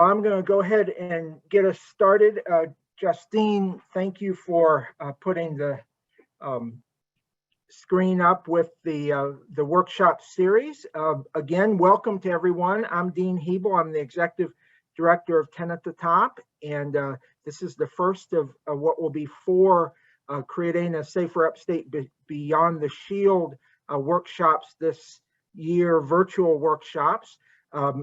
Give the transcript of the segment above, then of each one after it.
I'm going to go ahead and get us started. Justine, thank you for putting the screen up with the workshop series. Again, welcome to everyone. I'm Dean Hebel. I'm the Executive Director of 10 at the Top, and this is the first of what will be four Creating a Safer Upstate Beyond the Shield workshops this year, virtual workshops.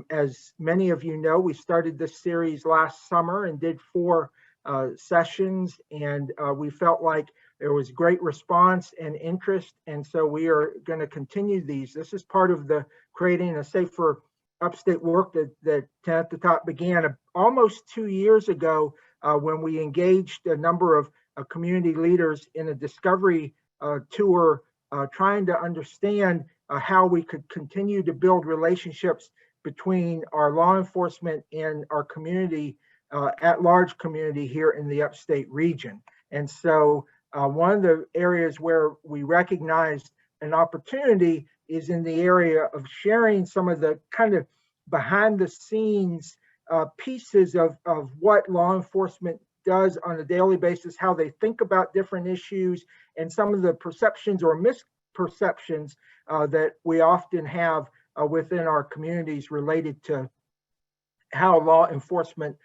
As many of you know, we started this series last summer and did four sessions, and we felt like there was great response and interest, and so we are going to continue these. This is part of the Creating a Safer Upstate work that 10 at the Top began almost 2 years ago when we engaged a number of community leaders in a discovery tour trying to understand how we could continue to build relationships between our law enforcement and our community, at-large community here in the upstate region. And so one of the areas where we recognized an opportunity is in the area of sharing some of the kind of behind the scenes pieces of what law enforcement does on a daily basis, how they think about different issues, and some of the perceptions or misperceptions that we often have within our communities related to how law enforcement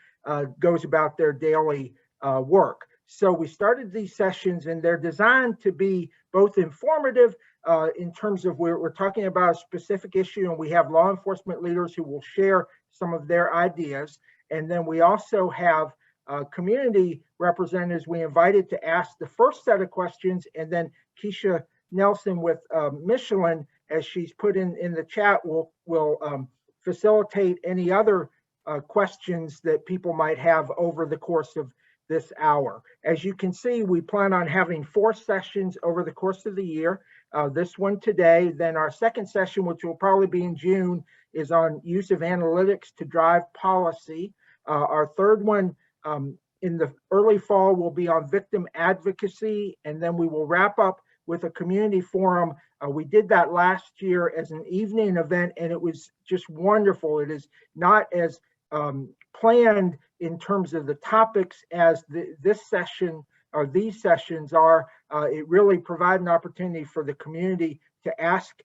goes about their daily work. So we started these sessions, and they're designed to be both informative in terms of we're talking about a specific issue, and we have law enforcement leaders who will share some of their ideas. And then we also have community representatives we invited to ask the first set of questions, and then Keisha Nelson with Michelin, as she's put in the chat, will facilitate any other questions that people might have over the course of this hour. As you can see, we plan on having 4 sessions over the course of the year. This one today, then our second session, which will probably be in June, is on use of analytics to drive policy. Our third one in the early fall will be on victim advocacy, and then we will wrap up with a community forum. We did that last year as an evening event, and it was just wonderful. It is not as planned in terms of the topics as this session or these sessions are. It really provided an opportunity for the community to ask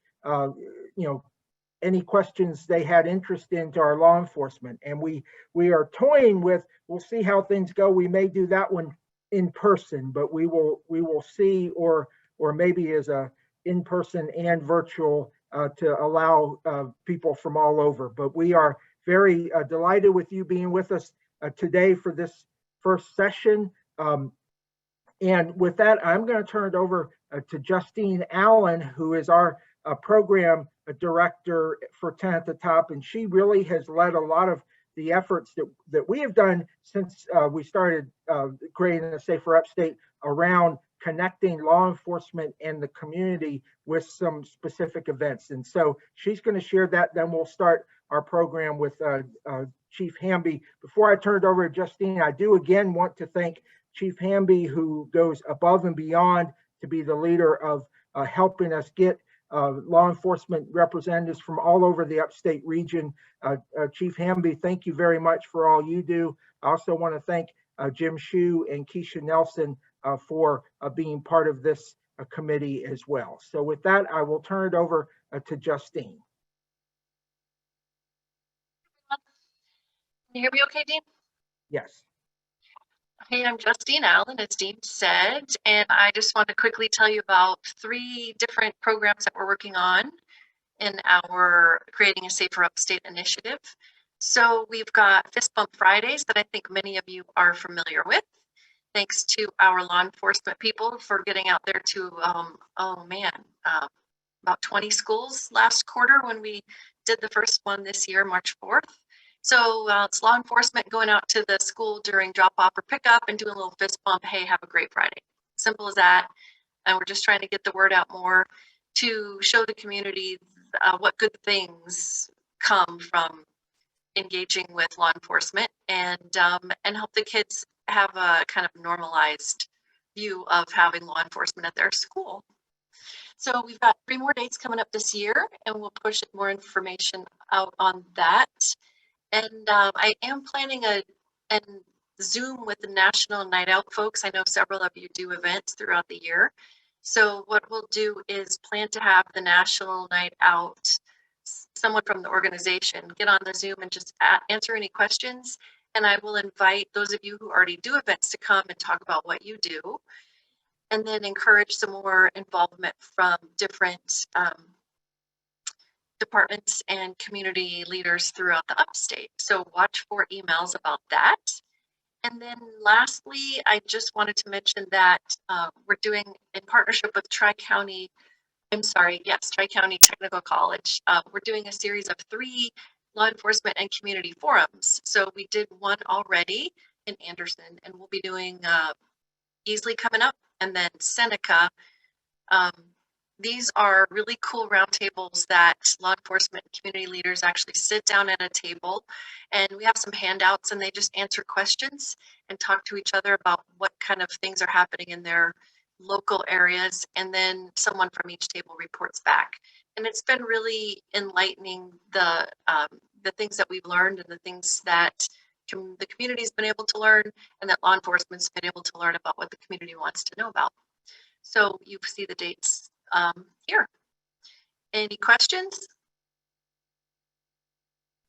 any questions they had interest in to our law enforcement. And we are toying with, we'll see how things go. We may do that one in person, but we will see, or maybe as a in-person and virtual to allow people from all over. But we are very delighted with you being with us today for this first session. And with that, I'm going to turn it over to Justine Allen, who is our program director for 10 at the Top. And she really has led a lot of the efforts that we have done since we started Creating a Safer Upstate around connecting law enforcement and the community with some specific events. And so she's going to share that. Then we'll start our program with Chief Hamby. Before I turn it over to Justine, I do again want to thank Chief Hamby, who goes above and beyond to be the leader of helping us get law enforcement representatives from all over the upstate region. Chief Hamby, thank you very much for all you do. I also want to thank Jim Shue and Keisha Nelson for being part of this committee as well. So with that, I will turn it over to Justine. Can you hear me okay, Dean? Yes. Hey, I'm Justine Allen, as Dean said, and I just want to quickly tell you about 3 different programs that we're working on in our Creating a Safer Upstate initiative. So we've got Fist Bump Fridays that I think many of you are familiar with. Thanks to our law enforcement people for getting out there to, about 20 schools last quarter when we did the first one this year, March 4th. So it's law enforcement going out to the school during drop off or pickup and doing a little fist bump. Hey, have a great Friday. Simple as that. And we're just trying to get the word out more to show the community what good things come from engaging with law enforcement, and help the kids have a kind of normalized view of having law enforcement at their school. So we've got 3 more dates coming up this year, and we'll push more information out on that. And I am planning a Zoom with the National Night Out folks. I know several of you do events throughout the year. So what we'll do is plan to have the National Night Out, someone from the organization, get on the Zoom and just answer any questions. And I will invite those of you who already do events to come and talk about what you do, and then encourage some more involvement from different departments and community leaders throughout the upstate. So watch for emails about that. And then lastly, I just wanted to mention that we're doing, in partnership with Tri-County Technical College, we're doing a series of 3 law enforcement and community forums. So we did one already in Anderson, and we'll be doing Easley coming up, and then Seneca. These are really cool roundtables that law enforcement and community leaders actually sit down at a table, and we have some handouts, and they just answer questions and talk to each other about what kind of things are happening in their local areas, and then someone from each table reports back. And it's been really enlightening, the things that we've learned and the things that the community's been able to learn, and that law enforcement's been able to learn about what the community wants to know about. So you see the dates here. Any questions?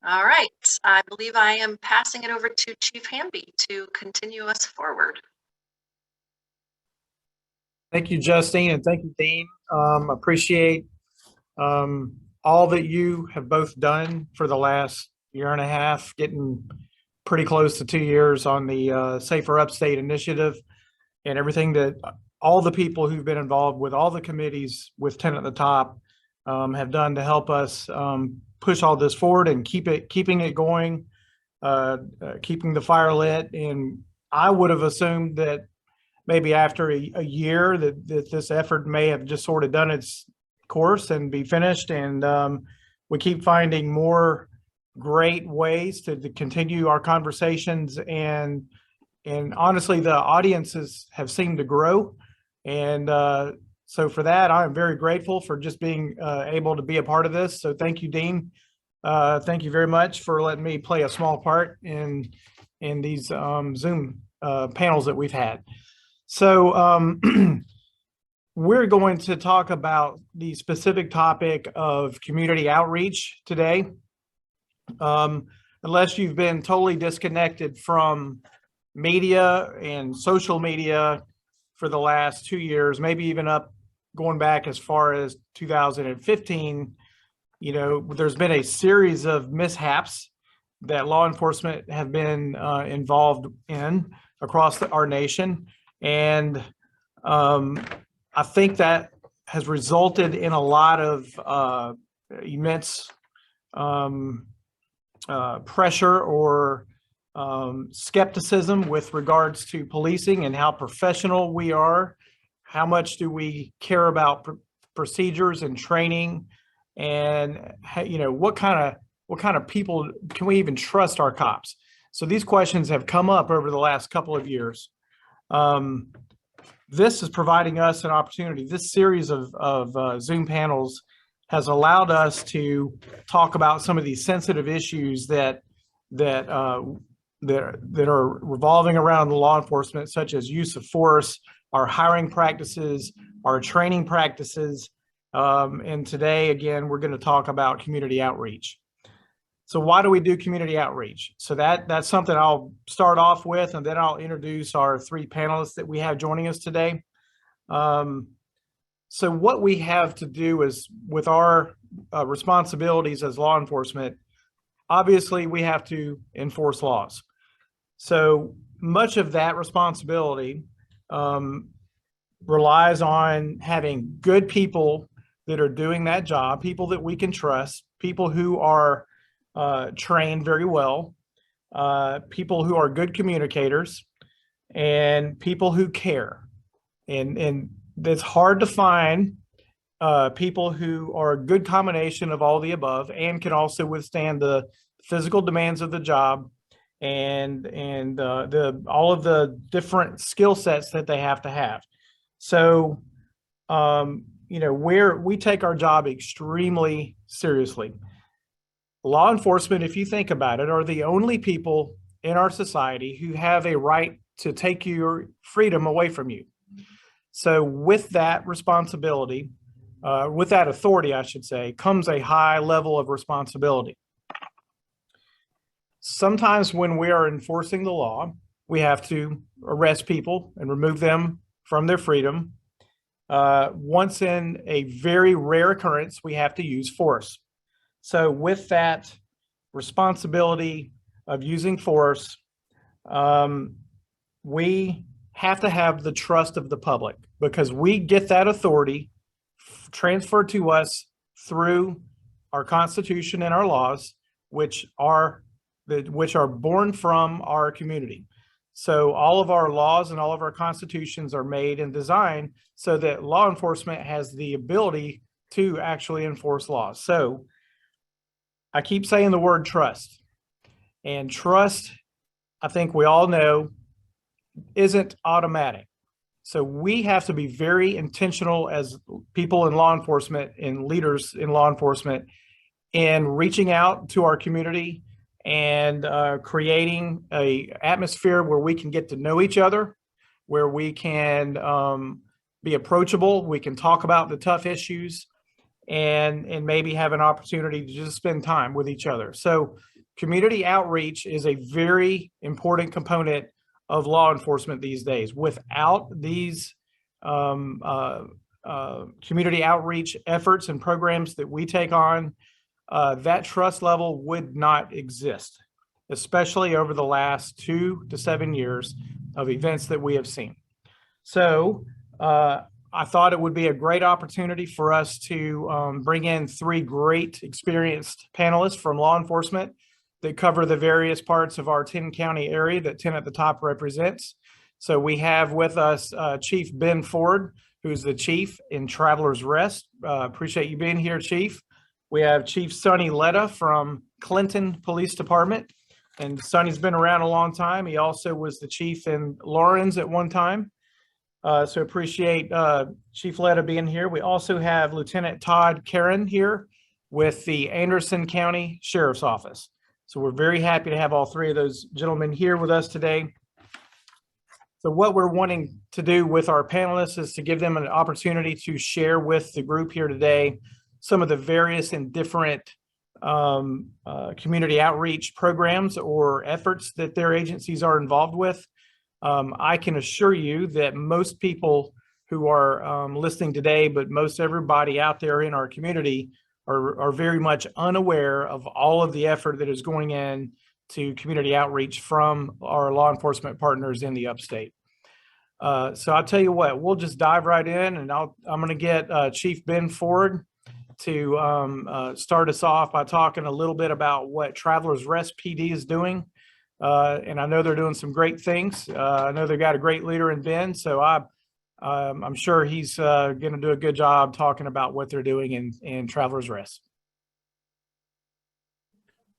All right, I believe I am passing it over to Chief Hamby to continue us forward. Thank you, Justine, and thank you, Dean. Appreciate all that you have both done for the last 1.5 years, getting pretty close to 2 years on the Safer Upstate initiative, and everything that all the people who've been involved with all the committees with 10 at the top have done to help us push all this forward and keeping it going, keeping the fire lit. And I would have assumed that maybe after a year that this effort may have just sort of done its course and be finished. And we keep finding more great ways to continue our conversations. And honestly, the audiences have seemed to grow. And so for that, I'm very grateful for just being able to be a part of this. So thank you, Dean. Thank you very much for letting me play a small part in these Zoom panels that we've had. So we're going to talk about the specific topic of community outreach today. Unless you've been totally disconnected from media and social media for the last 2 years, maybe even going back as far as 2015, you know, there's been a series of mishaps that law enforcement have been involved in across our nation. And I think that has resulted in a lot of immense pressure or skepticism with regards to policing and how professional we are. How much do we care about procedures and training, and you know, what kind of people can we even trust our cops? So these questions have come up over the last couple of years. This is providing us an opportunity. This series of Zoom panels has allowed us to talk about some of these sensitive issues that are revolving around law enforcement, such as use of force, our hiring practices, our training practices. And today, again, we're going to talk about community outreach. So why do we do community outreach? So that's something I'll start off with, and then I'll introduce our 3 panelists that we have joining us today. So what we have to do is, with our responsibilities as law enforcement, obviously we have to enforce laws. So much of that responsibility relies on having good people that are doing that job, people that we can trust, people who are trained very well, people who are good communicators, and people who care. And it's hard to find people who are a good combination of all the above and can also withstand the physical demands of the job and all of the different skill sets that they have to have. So, you know, we take our job extremely seriously. law enforcement, if you think about it, are the only people in our society who have a right to take your freedom away from you. So with that responsibility, with that authority, I should say, comes a high level of responsibility. Sometimes when we are enforcing the law, we have to arrest people and remove them from their freedom. Once in a very rare occurrence, we have to use force. So with that responsibility of using force, we have to have the trust of the public, because we get that authority transferred to us through our Constitution and our laws, which are born from our community. So all of our laws and all of our constitutions are made and designed so that law enforcement has the ability to actually enforce laws. So I keep saying the word trust, and trust, I think we all know, isn't automatic. So we have to be very intentional as people in law enforcement and leaders in law enforcement in reaching out to our community and creating an atmosphere where we can get to know each other, where we can be approachable, we can talk about the tough issues, and maybe have an opportunity to just spend time with each other. So community outreach is a very important component of law enforcement these days. Without these community outreach efforts and programs that we take on, that trust level would not exist, especially over the last 2 to 7 years of events that we have seen. So I thought it would be a great opportunity for us to bring in 3 great experienced panelists from law enforcement that cover the various parts of our 10-county area that 10 at the Top represents. So we have with us Chief Ben Ford, who's the chief in Travelers Rest. Appreciate you being here, Chief. We have Chief Sonny Letta from Clinton Police Department. And Sonny's been around a long time. He also was the chief in Lawrence at one time. So appreciate Chief Letta being here. We also have Lieutenant Todd Karen here with the Anderson County Sheriff's Office. So we're very happy to have all 3 of those gentlemen here with us today. So what we're wanting to do with our panelists is to give them an opportunity to share with the group here today some of the various and different community outreach programs or efforts that their agencies are involved with. I can assure you that most people who are listening today, but most everybody out there in our community are very much unaware of all of the effort that is going in to community outreach from our law enforcement partners in the upstate. So I'll tell you what, we'll just dive right in, and I'm going to get Chief Ben Ford to start us off by talking a little bit about what Travelers Rest PD is doing. And I know they're doing some great things. I know they've got a great leader in Ben, so I'm sure he's going to do a good job talking about what they're doing in Travelers Rest.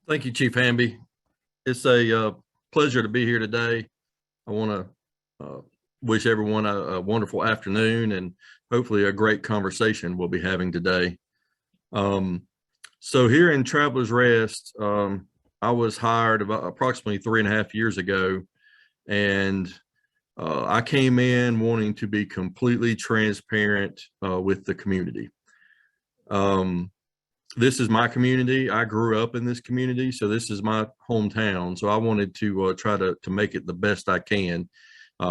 Thank you, Chief Hamby. It's a pleasure to be here today. I want to wish everyone a wonderful afternoon and hopefully a great conversation we'll be having today. So here in Travelers Rest, I was hired about approximately 3.5 years ago, and I came in wanting to be completely transparent with the community. This is my community. I grew up in this community, so this is my hometown. So I wanted to try to make it the best I can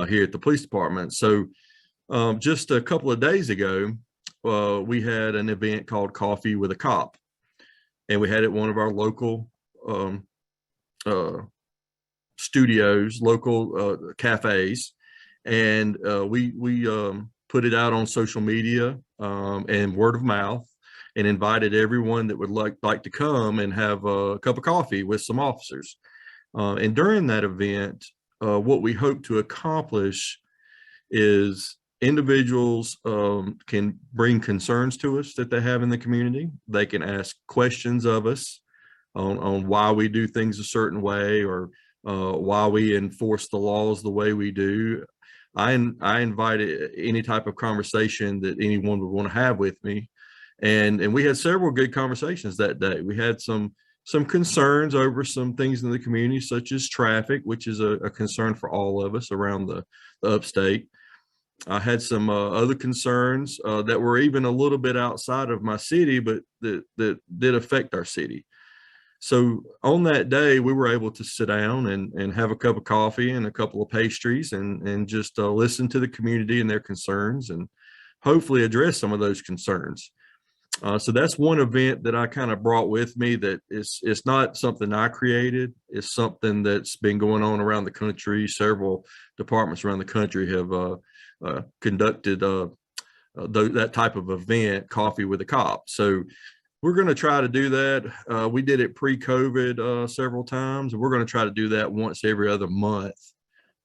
here at the police department. So just a couple of days ago, we had an event called Coffee with a Cop, and we had it at one of our local studios, local cafes, and we put it out on social media and word of mouth, and invited everyone that would like to come and have a cup of coffee with some officers. And during that event, what we hope to accomplish is individuals can bring concerns to us that they have in the community. They can ask questions of us on why we do things a certain way, or why we enforce the laws the way we do. I invite any type of conversation that anyone would want to have with me. And we had several good conversations that day. We had some some concerns over some things in the community, such as traffic, which is a concern for all of us around the upstate. I had some other concerns that were even a little bit outside of my city, but that did affect our city. So on that day, we were able to sit down and have a cup of coffee and a couple of pastries and just listen to the community and their concerns and hopefully address some of those concerns. So that's one event that I kind of brought with me that it's not something I created. It's something that's been going on around the country. Several departments around the country have conducted that type of event, Coffee with a Cop. So we're going to try to do that. We did it pre-COVID several times, and we're going to try to do that once every other month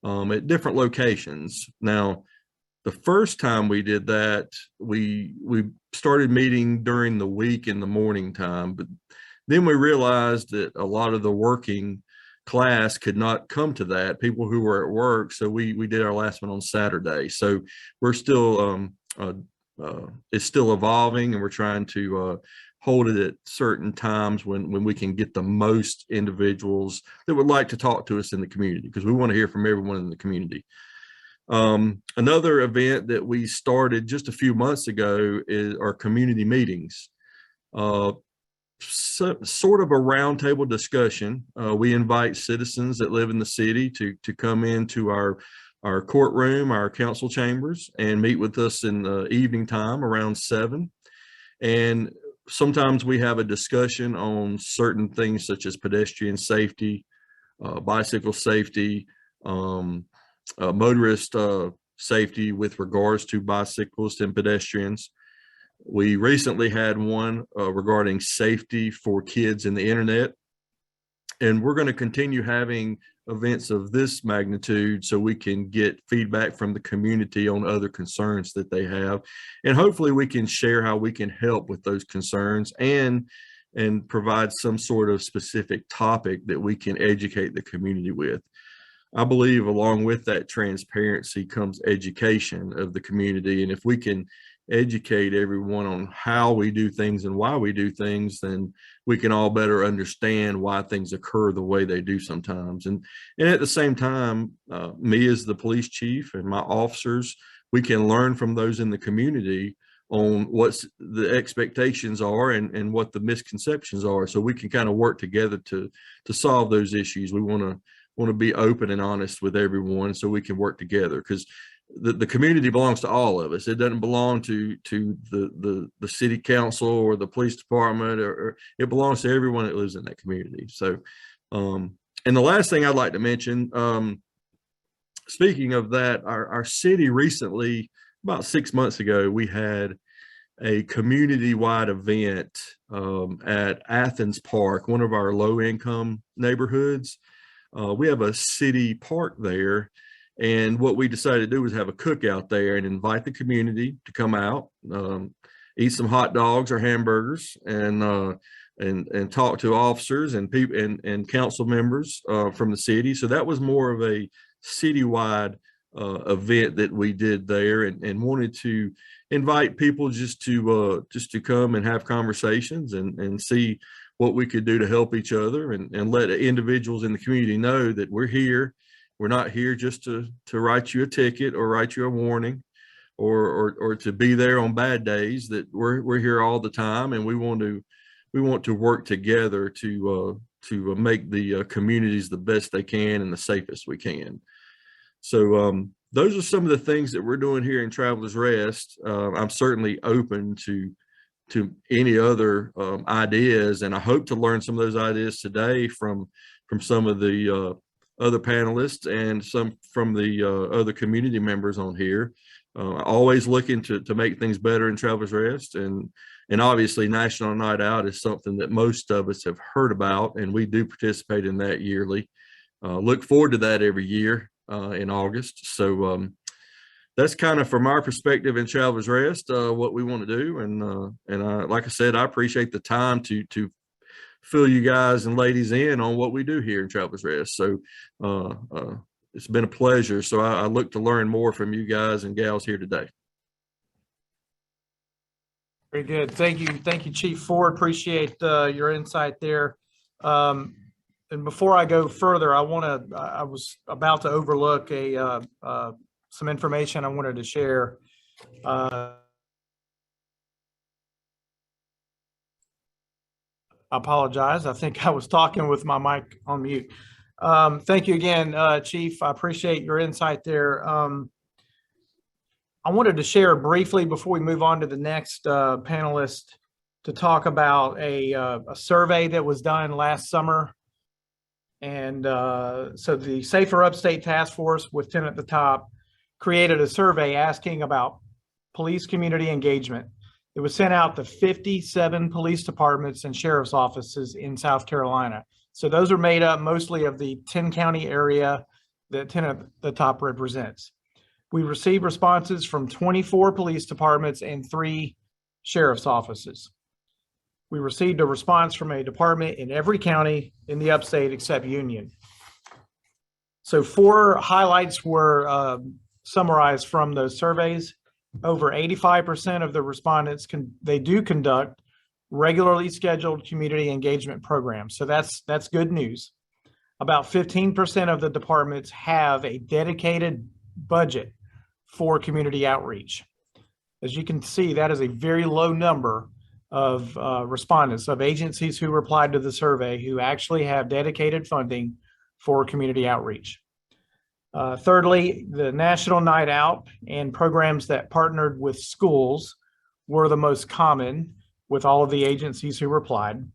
at different locations. Now, the first time we did that, we started meeting during the week in the morning time, but then we realized that a lot of the working class could not come to that, people who were at work. So we did our last one on Saturday. So we're still, it's still evolving, and we're trying to hold it at certain times when we can get the most individuals that would like to talk to us in the community, because we want to hear from everyone in the community. Another event that we started just a few months ago is our community meetings. Sort of a roundtable discussion. We invite citizens that live in the city to come into our courtroom, our council chambers, and meet with us in the evening time around 7. And sometimes we have a discussion on certain things such as pedestrian safety, bicycle safety, motorist safety with regards to bicyclists and pedestrians. We recently had one regarding safety for kids in the internet, and we're going to continue having events of this magnitude so we can get feedback from the community on other concerns that they have, and hopefully we can share how we can help with those concerns and provide some sort of specific topic that we can educate the community with. I believe along with that transparency comes education of the community. And if we can educate everyone on how we do things and why we do things, then we can all better understand why things occur the way they do sometimes. And at the same time, me as the police chief and my officers, we can learn from those in the community on what the expectations are and what the misconceptions are. So we can kind of work together to solve those issues. We want to be open and honest with everyone so we can work together, because the community belongs to all of us. It doesn't belong to the city council or the police department, or it belongs to everyone that lives in that community. So, and the last thing I'd like to mention, speaking of that, our city recently, about 6 months ago, we had a community-wide event at Athens Park, one of our low-income neighborhoods. We have a city park there, and what we decided to do was have a cookout there and invite the community to come out, eat some hot dogs or hamburgers, and talk to officers and people and council members from the city. So that was more of a citywide event that we did there, and wanted to invite people just to come and have conversations and see what we could do to help each other, and let individuals in the community know that we're here. We're not here just to write you a ticket or write you a warning or to be there on bad days, that we're here all the time, and we want to work together to make the communities the best they can and the safest we can. So those are some of the things that we're doing here in Travelers Rest. I'm certainly open to any other ideas, and I hope to learn some of those ideas today from some of the other panelists and some from the other community members on here. Always looking to make things better in Travelers Rest, and obviously National Night Out is something that most of us have heard about, and we do participate in that yearly. Look forward to that every year in August. So that's kind of from our perspective in Travelers Rest, what we want to do. And like I said, I appreciate the time to fill you guys and ladies in on what we do here in Travelers Rest. So it's been a pleasure. So I look to learn more from you guys and gals here today. Very good. Thank you, Chief Ford. Appreciate your insight there. And before I go further, I was about to overlook some information I wanted to share. I apologize. I think I was talking with my mic on mute. Thank you again, Chief. I appreciate your insight there. I wanted to share briefly before we move on to the next panelist to talk about a survey that was done last summer. And so the Safer Upstate Task Force with 10 at the top created a survey asking about police community engagement. It was sent out to 57 police departments and sheriff's offices in South Carolina. So those are made up mostly of the 10 county area that 10 at the top represents. We received responses from 24 police departments and 3 sheriff's offices. We received a response from a department in every county in the upstate except Union. So 4 highlights were summarized from those surveys. Over 85% of the respondents they do conduct regularly scheduled community engagement programs. So that's good news. About 15% of the departments have a dedicated budget for community outreach. As you can see, that is a very low number of respondents, of agencies who replied to the survey who actually have dedicated funding for community outreach. Thirdly, the National Night Out and programs that partnered with schools were the most common with all of the agencies who replied.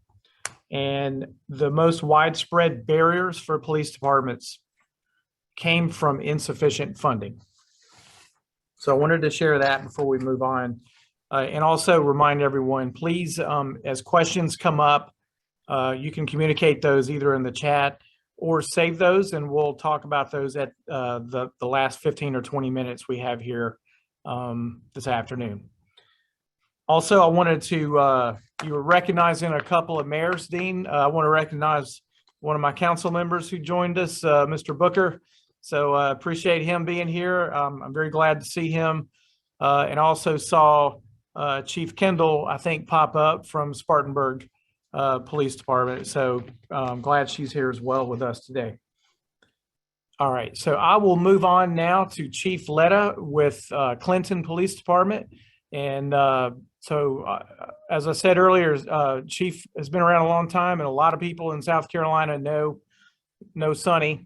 And the most widespread barriers for police departments came from insufficient funding. So I wanted to share that before we move on. And also remind everyone, please, as questions come up, you can communicate those either in the chat or save those, and we'll talk about those at the last 15 or 20 minutes we have here this afternoon. Also, I wanted to, you were recognizing a couple of mayors, Dean. I want to recognize one of my council members who joined us, Mr. Booker. So appreciate him being here. I'm very glad to see him. And also saw Chief Kendall, I think, pop up from Spartanburg Police Department. So I'm glad she's here as well with us today. All right, so I will move on now to Chief Letta with Clinton Police Department. And as I said earlier, Chief has been around a long time, and a lot of people in South Carolina know Sonny.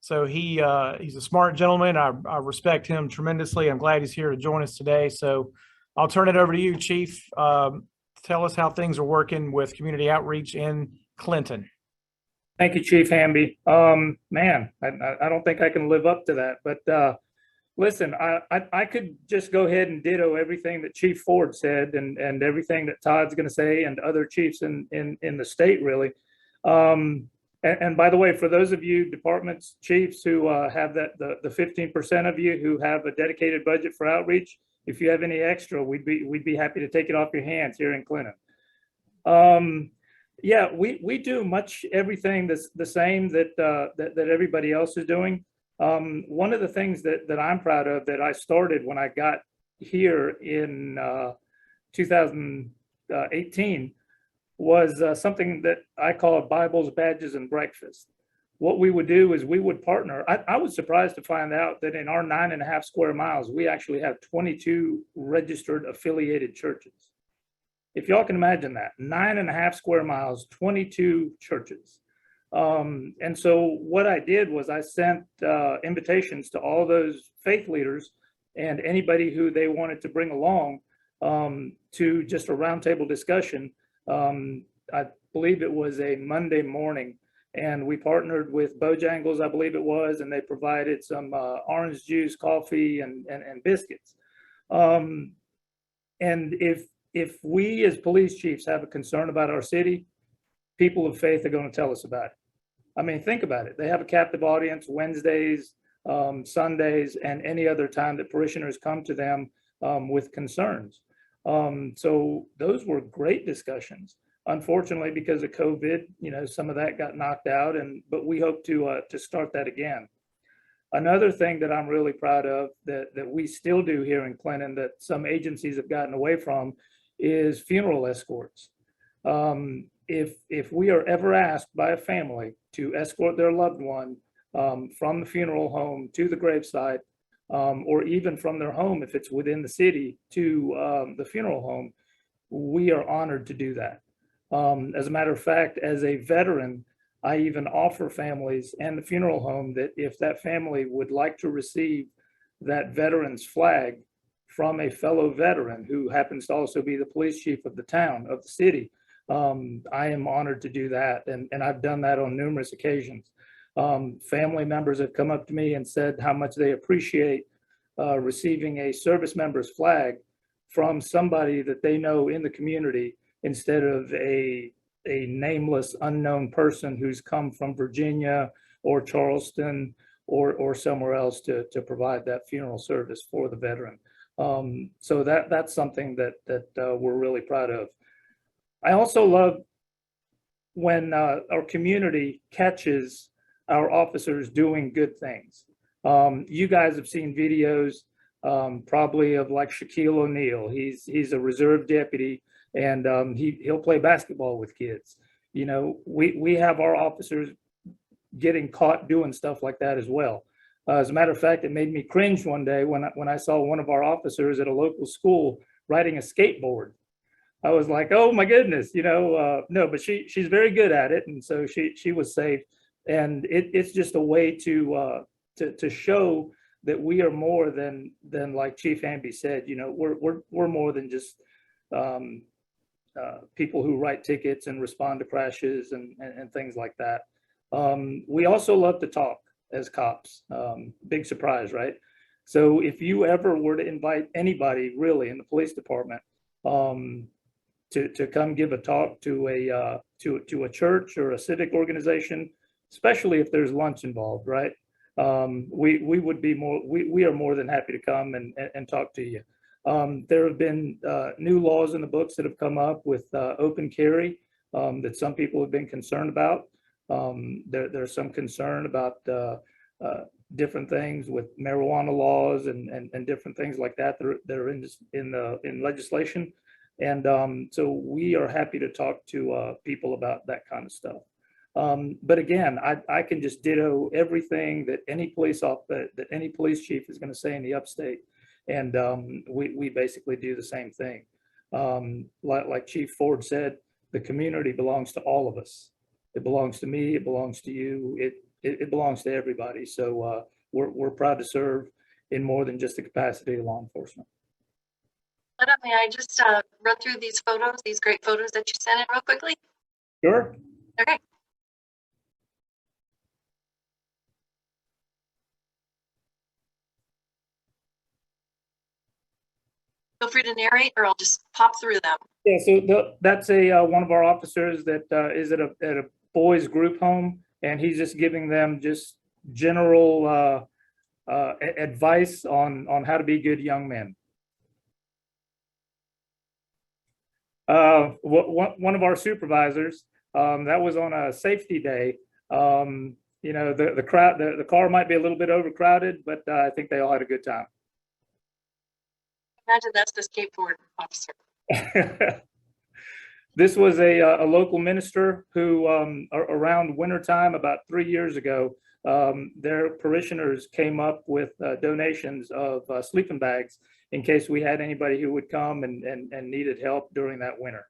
So he's a smart gentleman. I respect him tremendously. I'm glad he's here to join us today. So I'll turn it over to you, Chief. Tell us how things are working with community outreach in Clinton. Thank you, Chief Hamby. Man, I don't think I can live up to that, but listen, I could just go ahead and ditto everything that Chief Ford said and everything that Todd's going to say and other chiefs in the state, really. And by the way, for those of you departments, chiefs who have the 15% of you who have a dedicated budget for outreach, if you have any extra, we'd be happy to take it off your hands here in Clinton. Yeah, we do much everything that's the same that everybody else is doing. One of the things that I'm proud of that I started when I got here in 2018 was something that I call Bibles, Badges, and Breakfast. What we would do is we would partner. I was surprised to find out that in our 9.5 square miles, we actually have 22 registered affiliated churches. If y'all can imagine that, 9.5 square miles, 22 churches. And so what I did was I sent invitations to all those faith leaders and anybody who they wanted to bring along to just a roundtable discussion. I believe it was a Monday morning, and we partnered with Bojangles, I believe it was, and they provided some orange juice, coffee, and biscuits. And if we as police chiefs have a concern about our city, people of faith are going to tell us about it. I mean, think about it. They have a captive audience Wednesdays, Sundays, and any other time that parishioners come to them with concerns. So those were great discussions. Unfortunately, because of COVID, some of that got knocked out, but we hope to start that again. Another thing that I'm really proud of that we still do here in Clinton that some agencies have gotten away from is funeral escorts. if we are ever asked by a family to escort their loved one from the funeral home to the gravesite, or even from their home, if it's within the city, to the funeral home, we are honored to do that. As a matter of fact, as a veteran, I even offer families and the funeral home that if that family would like to receive that veteran's flag from a fellow veteran who happens to also be the police chief of the town, of the city, I am honored to do that. And I've done that on numerous occasions. Family members have come up to me and said how much they appreciate receiving a service member's flag from somebody that they know in the community instead of a nameless, unknown person who's come from Virginia or Charleston or somewhere else to provide that funeral service for the veteran. So that's something that we're really proud of. I also love when our community catches our officers doing good things. You guys have seen videos probably of like Shaquille O'Neal. He's a reserve deputy, and he'll play basketball with kids. You know, we have our officers getting caught doing stuff like that as well. As a matter of fact, it made me cringe one day when I saw one of our officers at a local school riding a skateboard. I was like, oh my goodness, you know, no, but she's very good at it, and so she was safe. And it's just a way to show that we are more than like Chief Amby said. You know, we're more than just people who write tickets and respond to crashes and things like that. We also love to talk as cops. Big surprise, right? So if you ever were to invite anybody really in the police department to come give a talk to a church or a civic organization, especially if there's lunch involved, right? We are more than happy to come and talk to you. There have been new laws in the books that have come up with open carry that some people have been concerned about. There's some concern about different things with marijuana laws and different things like that that are in legislation. And so we are happy to talk to people about that kind of stuff. But again, I can just ditto everything that any police chief is going to say in the upstate, and we basically do the same thing. Like Chief Ford said, the community belongs to all of us. It belongs to me. It belongs to you. It belongs to everybody. So we're proud to serve in more than just the capacity of law enforcement. May I just run through these photos, these great photos that you sent in real quickly? Sure. Okay. Feel free to narrate, or I'll just pop through them. Yeah, so that's one of our officers that is at a boys group home, and he's just giving them just general advice on how to be good young men. One of our supervisors, that was on a safety day. You know, the car might be a little bit overcrowded, but I think they all had a good time. Imagine that's the skateboard officer. This was a local minister who, around wintertime, about 3 years ago, their parishioners came up with donations of sleeping bags in case we had anybody who would come and needed help during that winter.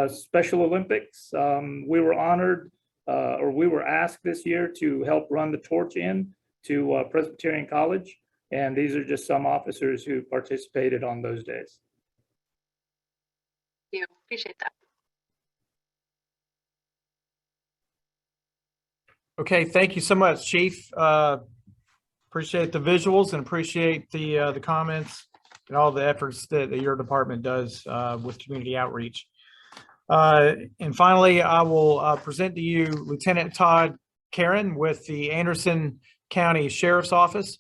Special Olympics, we were honored, or we were asked this year to help run the torch in to Presbyterian College. And these are just some officers who participated on those days. Thank you. Appreciate that. Okay, thank you so much, Chief. Appreciate the visuals and appreciate the comments and all the efforts that your department does with community outreach. And finally, I will present to you Lieutenant Todd Karen with the Anderson County Sheriff's Office.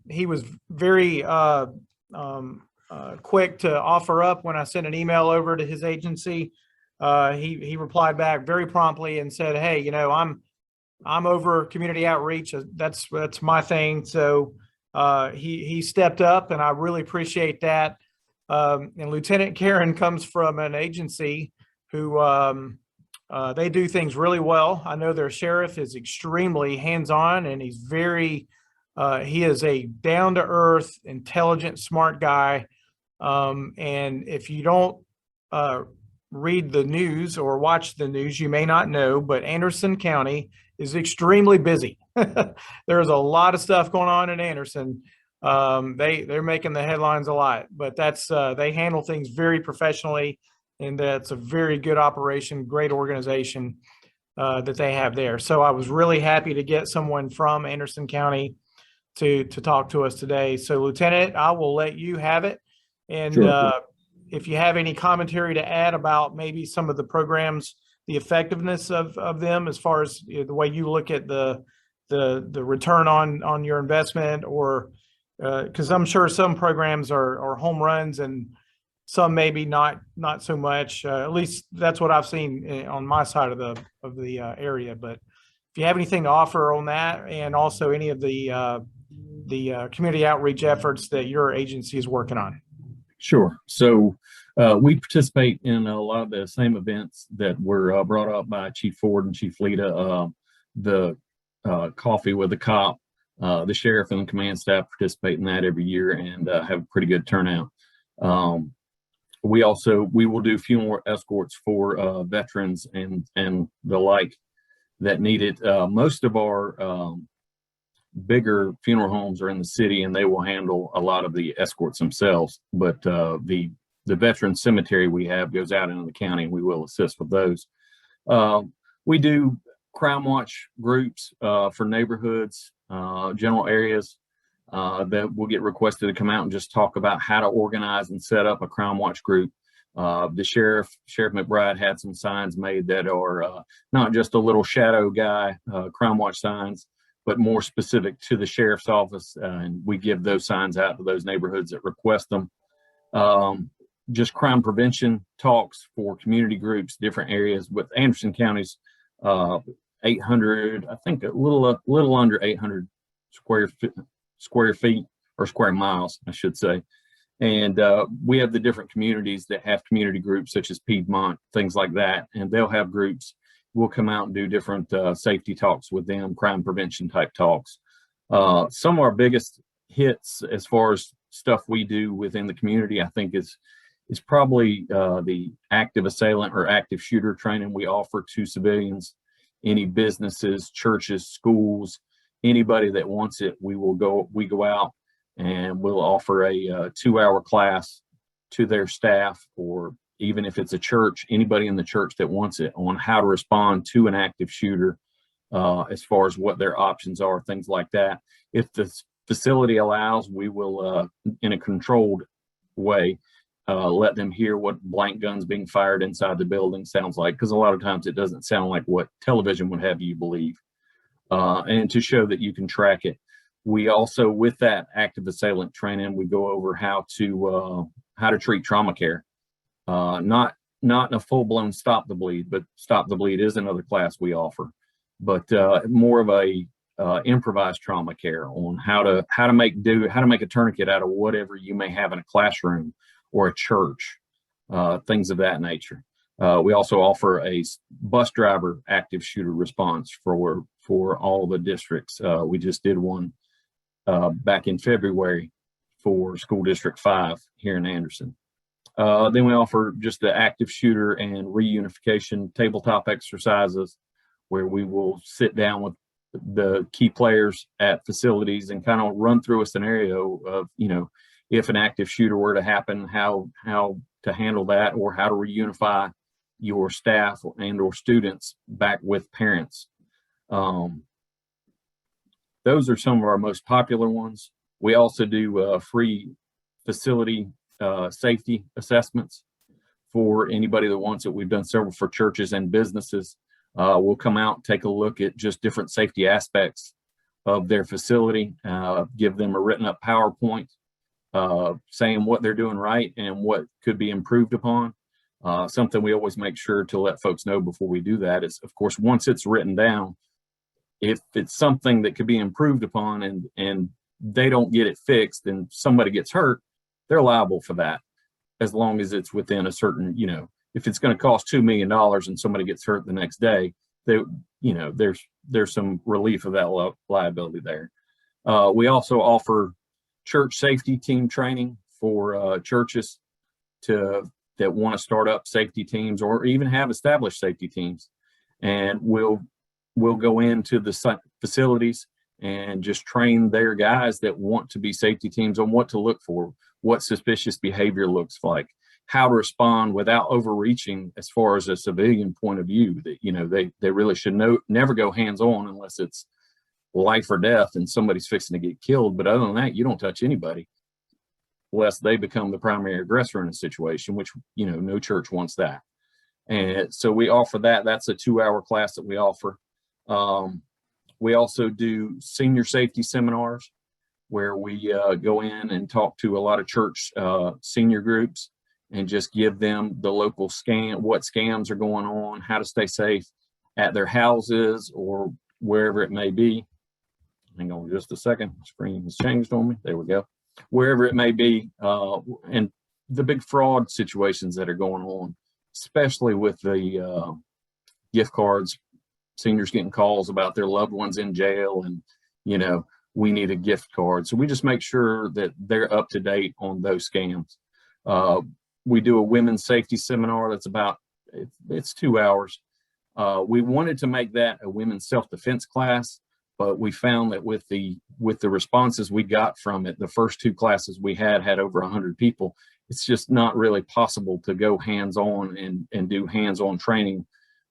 He was very quick to offer up when I sent an email over to his agency. He replied back very promptly and said, "Hey, you know, I'm over community outreach. That's my thing." So he stepped up, and I really appreciate that. And Lieutenant Karen comes from an agency who they do things really well. I know their sheriff is extremely hands-on, and he's very, he is a down-to-earth, intelligent, smart guy. And if you don't read the news or watch the news, you may not know, but Anderson County is extremely busy. There's a lot of stuff going on in Anderson. They're making the headlines a lot, but that's they handle things very professionally, and that's a very good operation, great organization that they have there. So I was really happy to get someone from Anderson County to talk to us today. So Lieutenant, I will let you have it. And Sure. if you have any commentary to add about maybe some of the programs, the effectiveness of them, as far as the way you look at the return on your investment, or because I'm sure some programs are home runs and some maybe not so much. At least that's what I've seen on my side of the area. But if you have anything to offer on that, and also any of the community outreach efforts that your agency is working on. Sure. So we participate in a lot of the same events that were brought up by Chief Ford and Chief Lita. The Coffee with the Cop, the sheriff and the command staff participate in that every year and have a pretty good turnout. We will do funeral escorts for veterans and the like that need it. Most of our bigger funeral homes are in the city, and they will handle a lot of the escorts themselves. But the veteran cemetery we have goes out into the county, and we will assist with those. We do crime watch groups for neighborhoods, general areas that will get requested to come out and just talk about how to organize and set up a crime watch group. The Sheriff McBride had some signs made that are not just a little shadow guy crime watch signs, but more specific to the sheriff's office. And we give those signs out to those neighborhoods that request them. Just crime prevention talks for community groups, different areas. With Anderson County's 800, I think a little under 800 square feet or square miles, I should say. And we have the different communities that have community groups such as Piedmont, things like that. And they'll have groups. We'll come out and do different safety talks with them, crime prevention type talks. Some of our biggest hits as far as stuff we do within the community, I think is probably the active assailant or active shooter training we offer to civilians, any businesses, churches, schools, anybody that wants it. We go out and we'll offer a 2-hour class to their staff, or even if it's a church, anybody in the church that wants it, on how to respond to an active shooter, as far as what their options are, things like that. If the facility allows, we will, in a controlled way, let them hear what blank guns being fired inside the building sounds like, because a lot of times it doesn't sound like what television would have you believe, and to show that you can track it. We also, with that active assailant training, we go over how to treat trauma care. Not in a full-blown stop the bleed, but stop the bleed is another class we offer, but more of a improvised trauma care on how to make a tourniquet out of whatever you may have in a classroom or a church, things of that nature. We also offer a bus driver active shooter response for all the districts. We just did one back in February for School District 5 here in Anderson. Then we offer just the active shooter and reunification tabletop exercises, where we will sit down with the key players at facilities and kind of run through a scenario of, if an active shooter were to happen, how to handle that, or how to reunify your staff and or students back with parents. Those are some of our most popular ones. We also do free facility safety assessments for anybody that wants it. We've done several for churches and businesses. We'll come out, take a look at just different safety aspects of their facility, give them a written up PowerPoint saying what they're doing right and what could be improved upon. Something we always make sure to let folks know before we do that is, of course, once it's written down, if it's something that could be improved upon and they don't get it fixed and somebody gets hurt, they're liable for that. as long as it's within a certain, you know, if it's going to cost $2 million and somebody gets hurt the next day, they, you know, there's some relief of that liability there. We also offer church safety team training for churches that want to start up safety teams or even have established safety teams. And we'll go into the facilities and just train their guys that want to be safety teams on what to look for, what suspicious behavior looks like, how to respond without overreaching as far as a civilian point of view. That, you know, they really should never go hands-on unless it's life or death and somebody's fixing to get killed. But other than that, you don't touch anybody lest they become the primary aggressor in a situation, which, you know, no church wants that. And so we offer that. That's a 2-hour class that we offer. We also do senior safety seminars where we go in and talk to a lot of church senior groups and just give them the local what scams are going on, how to stay safe at their houses or wherever it may be. Hang on just a second. The screen has changed on me. There we go. Wherever it may be, and the big fraud situations that are going on, especially with the gift cards, seniors getting calls about their loved ones in jail and, you know, we need a gift card. So we just make sure that they're up to date on those scams. We do a women's safety seminar that's it's 2 hours. We wanted to make that a women's self-defense class, but we found that with the responses we got from it, the first 2 classes we had over 100 people. It's just not really possible to go hands-on and do hands-on training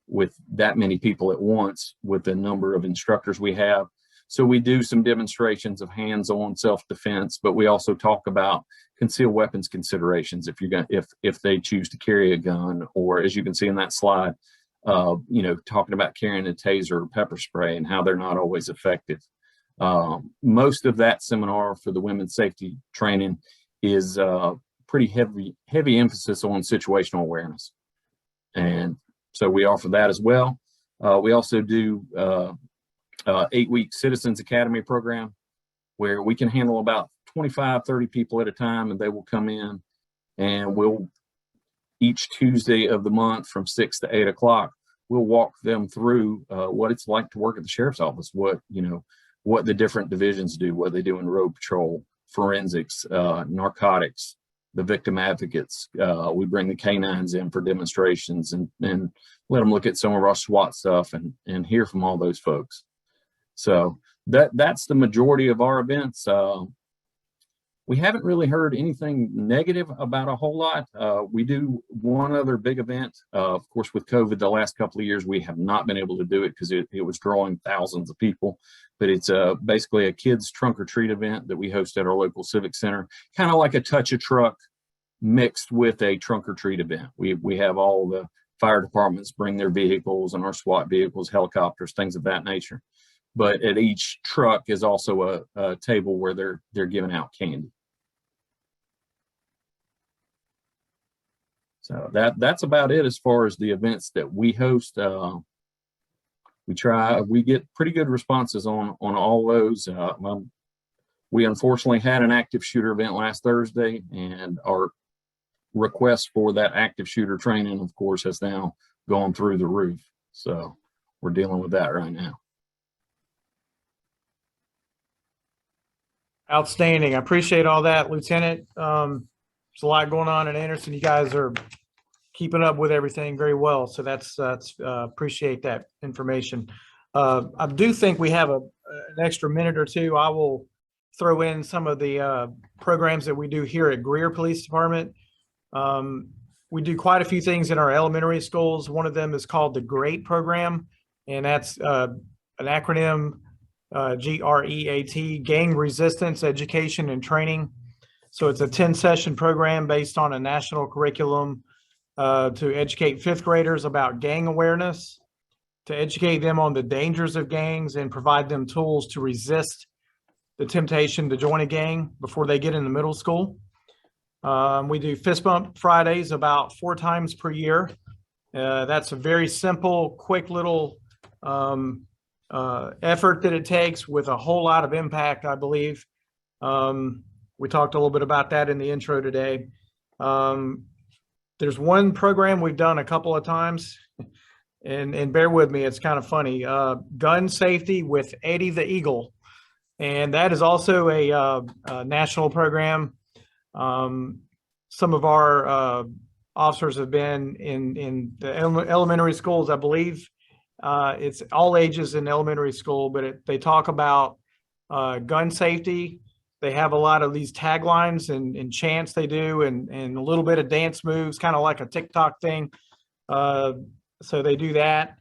with that many people at once with the number of instructors we have. So we do some demonstrations of hands-on self-defense, but we also talk about concealed weapons considerations if they choose to carry a gun, or as you can see in that slide, you know, talking about carrying a taser or pepper spray and how they're not always effective. Most of that seminar for the women's safety training is pretty heavy emphasis on situational awareness. And so we offer that as well. We also do 8-week Citizens Academy program where we can handle about 25, 30 people at a time, and they will come in and we'll each Tuesday of the month from 6 to 8 o'clock, we'll walk them through what it's like to work at the sheriff's office, what the different divisions do, what they do in road patrol, forensics, narcotics, the victim advocates. We bring the canines in for demonstrations and let them look at some of our SWAT stuff and hear from all those folks. So that's the majority of our events. We haven't really heard anything negative about a whole lot. We do one other big event. Of course, with COVID, the last couple of years, we have not been able to do it because it was drawing thousands of people. But it's basically a kids trunk or treat event that we host at our local civic center, kind of like a touch a truck mixed with a trunk or treat event. We have all the fire departments bring their vehicles and our SWAT vehicles, helicopters, things of that nature. But at each truck is also a table where they're giving out candy. So that's about it as far as the events that we host. We get pretty good responses on all those. We unfortunately had an active shooter event last Thursday, and our request for that active shooter training, of course, has now gone through the roof. So we're dealing with that right now. Outstanding. I appreciate all that, Lieutenant. There's a lot going on in Anderson. You guys are keeping up with everything very well. So that's appreciate that information. I do think we have an extra minute or two. I will throw in some of the programs that we do here at Greer Police Department. We do quite a few things in our elementary schools. One of them is called the GREAT program, and that's an acronym, GREAT, Gang Resistance Education and Training. So it's a 10-session program based on a national curriculum to educate 5th graders about gang awareness, to educate them on the dangers of gangs and provide them tools to resist the temptation to join a gang before they get into middle school. We do fist bump Fridays about 4 times per year. That's a very simple, quick little effort that it takes with a whole lot of impact, I believe. We talked a little bit about that in the intro today. There's one program we've done a couple of times, and bear with me, it's kind of funny. Gun safety with Eddie the Eagle, and that is also a national program. Some of our officers have been in the elementary schools, I believe. It's all ages in elementary school, but they talk about gun safety. They have a lot of these taglines and chants they do, and a little bit of dance moves, kind of like a TikTok thing. So they do that.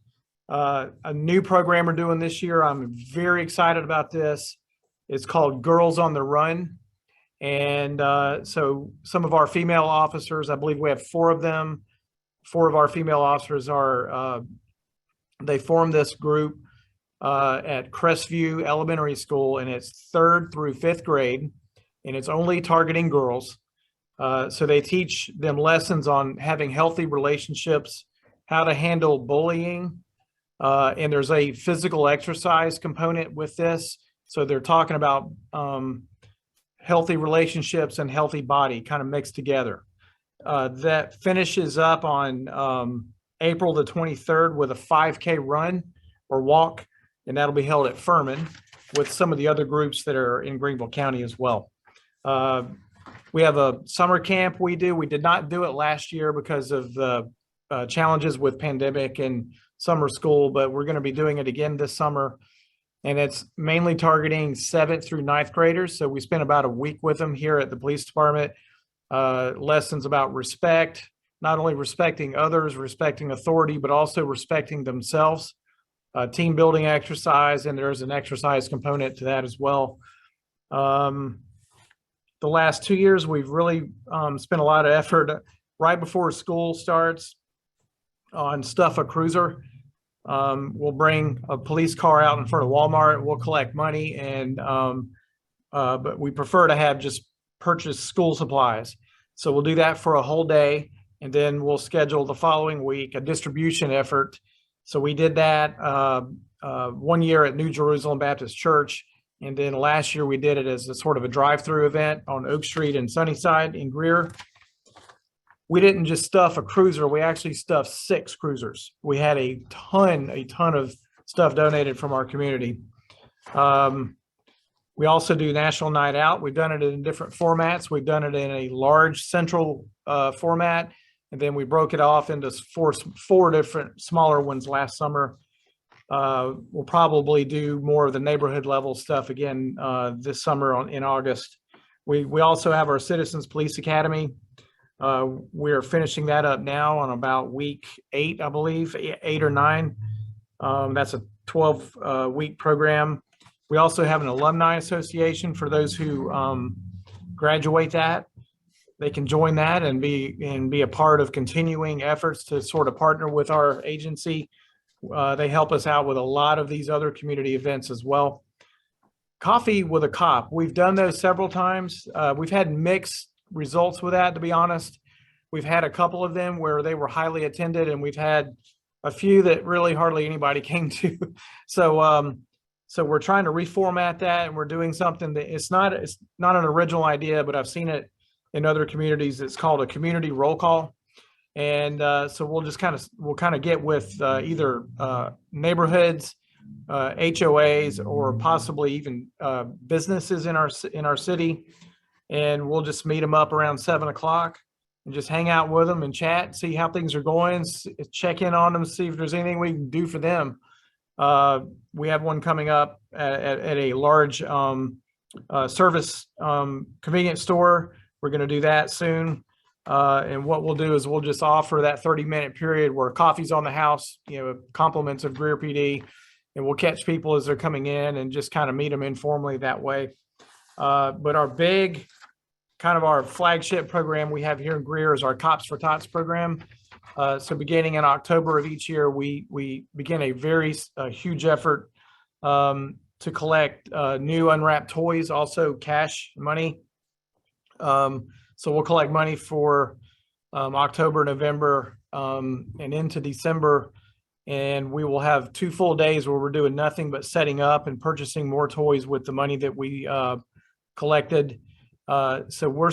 A new program we're doing this year, I'm very excited about this. It's called Girls on the Run. And so some of our female officers, I believe we have 4 of them. 4 of our female officers they formed this group at Crestview Elementary School, and it's 3rd through 5th grade, and it's only targeting girls. So they teach them lessons on having healthy relationships, how to handle bullying, and there's a physical exercise component with this. So they're talking about healthy relationships and healthy body kind of mixed together. That finishes up on April the 23rd with a 5K run or walk, and that'll be held at Furman with some of the other groups that are in Greenville County as well. We have a summer camp we do. We did not do it last year because of the challenges with pandemic and summer school, but we're going to be doing it again this summer. And it's mainly targeting 7th through 9th graders. So we spent about a week with them here at the police department. Lessons about respect, not only respecting others, respecting authority, but also respecting themselves. Team building exercise, and there's an exercise component to that as well. The last 2 years, we've really spent a lot of effort right before school starts on Stuff a Cruiser. We'll bring a police car out in front of Walmart. We'll collect money, and but we prefer to have just purchase school supplies. So we'll do that for a whole day, and then we'll schedule the following week a distribution effort. So we did that 1 year at New Jerusalem Baptist Church, and then last year we did it as a sort of a drive-through event on Oak Street in Sunnyside in Greer. We didn't just stuff a cruiser, we actually stuffed 6 cruisers. We had a ton of stuff donated from our community. We also do National Night Out. We've done it in different formats. We've done it in a large central format, and then we broke it off into 4 different smaller ones last summer. We'll probably do more of the neighborhood level stuff again this summer in August. We also have our Citizens Police Academy. We're finishing that up now on about week 8, I believe, 8 or 9. That's a 12-week program. We also have an alumni association for those who graduate that. They can join that and be a part of continuing efforts to sort of partner with our agency. They help us out with a lot of these other community events as well. Coffee with a Cop. We've done those several times. We've had mixed results with that, to be honest. We've had a couple of them where they were highly attended, and we've had a few that really hardly anybody came to. So we're trying to reformat that, and we're doing something that it's not an original idea, but I've seen it in other communities. It's called a community roll call. And so we'll kind of get with either neighborhoods, HOAs, or possibly even businesses in our city, and we'll just meet them up around 7 o'clock and just hang out with them and chat, see how things are going, check in on them, see if there's anything we can do for them. We have one coming up at a large service convenience store. We're going to do that soon. And what we'll do is we'll just offer that 30-minute period where coffee's on the house, compliments of Greer PD, and we'll catch people as they're coming in and just kind of meet them informally that way. But our big, kind of our flagship program we have here in Greer is our Cops for Tots program. So beginning in October of each year, we begin a huge effort to collect new unwrapped toys, also cash money. So we'll collect money for October, November, and into December. And we will have 2 full days where we're doing nothing but setting up and purchasing more toys with the money that we collected. So